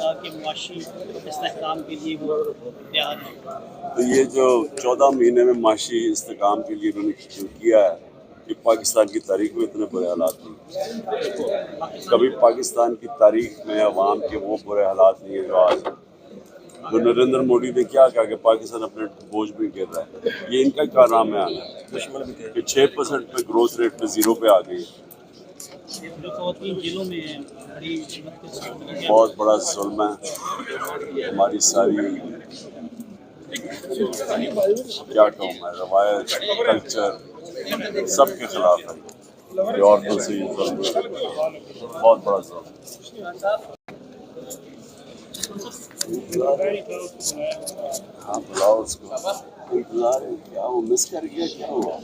کہا کہ معاشی استحکام کے لیے وہ تیار ہے. تو یہ جو 14 مہینے میں معاشی استحکام کے لیے انہوں نے جو کیا ہے، یہ پاکستان کی تاریخ میں اتنے برے حالات نہیں. کبھی پاکستان کی تاریخ میں عوام کے وہ برے حالات نہیں ہیں جو آج ہیں. جو نریندر مودی نے کیا کہا کہ پاکستان اپنے بوجھ میں گر رہا ہے، یہ ان کا کارنامہ ہے کہ 6% پہ گروتھ ریٹ پہ 0 پہ آ گئی. جو خواتین جیلوں میں ہیں بڑی قیمت کے ساتھ بہت بڑا ظلم ہے. ہماری ساری کیا کہوں میں، روایت، کلچر سب کے خلاف ہے. یہ عورتوں سے یہ ظلم ہے، بہت بڑا ظلم ہے. ہاں بلاؤ اس کو. انتظار ہے کیا وہ مس کر گیا کیا ہوا؟